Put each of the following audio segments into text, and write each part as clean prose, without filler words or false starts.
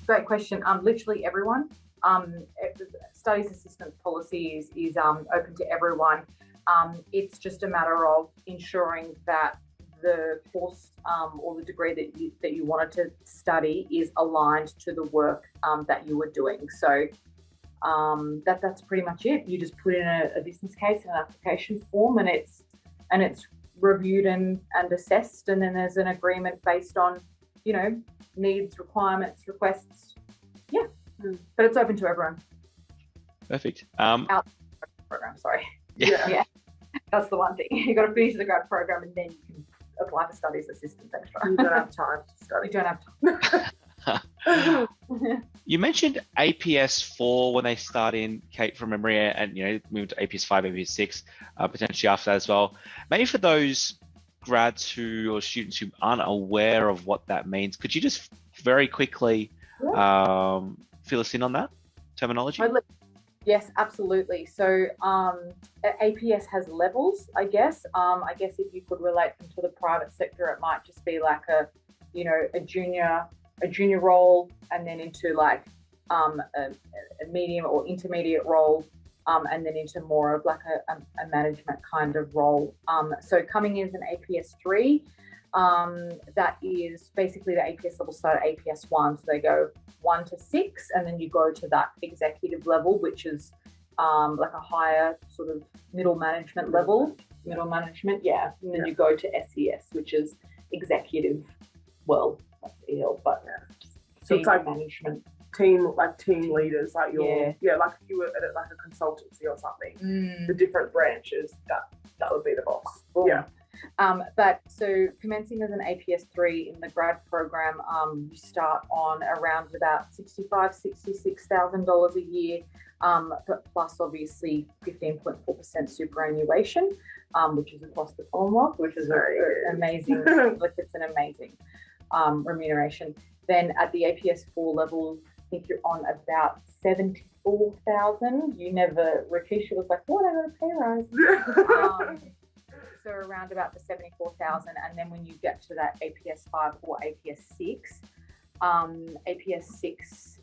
Great question. Literally everyone. Studies assistance policy is open to everyone. It's just a matter of ensuring that the course or the degree that you wanted to study is aligned to the work that you were doing. So that's pretty much it. You just put in a business case and an application form, and it's reviewed and assessed, and then there's an agreement based on, needs, requirements, requests. Yeah, but it's open to everyone. Perfect. Out program, sorry. Yeah. That's the one thing. You've got to finish the grad program, and then you can apply for studies assistance extra. You don't have time to study. You don't have time. You mentioned APS 4 when they start in, Kate, from memory, and move to APS 5, APS 6, potentially after that as well. Maybe for those grads or students who aren't aware of what that means, could you just very quickly fill us in on that terminology? Yes, absolutely. So APS has levels, I guess. I guess if you could relate them to the private sector, it might just be like a junior role, and then into like a medium or intermediate role, and then into more of like a management kind of role. So coming in as an APS 3, that is basically the APS level start at APS 1. So they go 1 to 6, and then you go to that executive level, which is like a higher sort of middle management level. Middle management, yeah. And then you go to SES, which is executive. Well, that's EL, but so it's like management. Team leaders, like like if you were at like a consultancy or something, the different branches, that would be the boss. Cool. Yeah. But so commencing as an APS 3 in the grad program, you start on around about $66,000 a year, but plus obviously 15.4% superannuation, which is across the Commonwealth, which is amazing. Like it's an amazing remuneration. Then at the APS 4 level, I think you're on about 74,000. Rakisha was like, what, I got a pay rise. So around about the 74,000, and then when you get to that APS 5 or APS 6, APS 6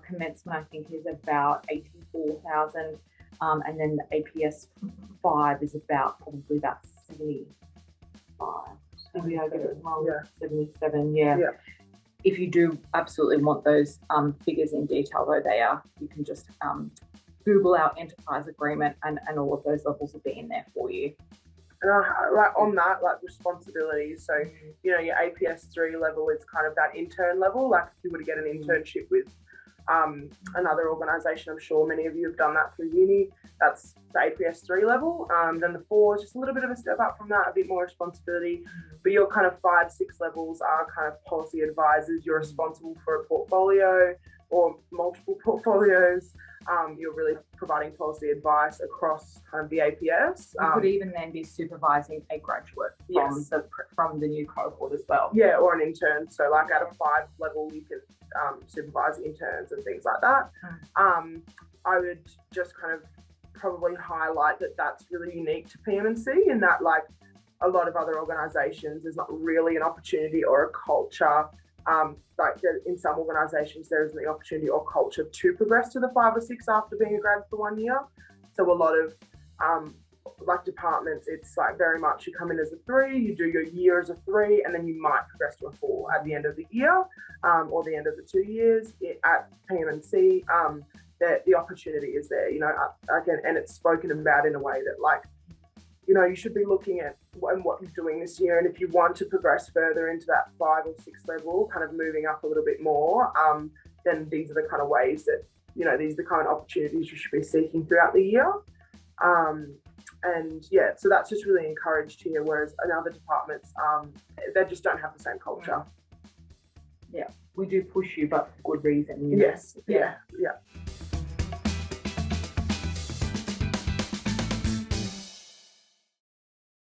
commencement I think is about 84,000, and then the APS 5 is probably about 75. Maybe I get it wrong. 77. Yeah. If you do absolutely want those figures in detail, though, you can just Google our enterprise agreement, and all of those levels will be in there for you. And on that, responsibilities. So, your APS 3 level is kind of that intern level. Like if you were to get an internship with another organisation, I'm sure many of you have done that through uni. That's the APS 3 level. Then the 4 is just a little bit of a step up from that, a bit more responsibility. But your kind of 5, 6 levels are kind of policy advisors. You're responsible for a portfolio or multiple portfolios. You're really providing policy advice across kind of the APS. You could even then be supervising a graduate from the new cohort as well. Yeah, or an intern. So like at a 5 level, you can supervise interns and things like that. I would just kind of probably highlight that that's really unique to PM&C in that like a lot of other organisations, there's not really an opportunity or a culture. In some organisations, there isn't the opportunity or culture to progress to the 5 or 6 after being a grad for 1 year. So a lot of departments, it's like very much you come in as a 3, you do your year as a 3, and then you might progress to a 4 at the end of the year or the end of the 2 years. At PM&C, the opportunity is there, again, and it's spoken about in a way that like, you should be looking at what you're doing this year. And if you want to progress further into that 5 or 6 level, kind of moving up a little bit more, then these are the kind of ways that, these are the kind of opportunities you should be seeking throughout the year. So that's just really encouraged here. Whereas in other departments, they just don't have the same culture. Yeah, we do push you, but for good reason. Yes. Yeah.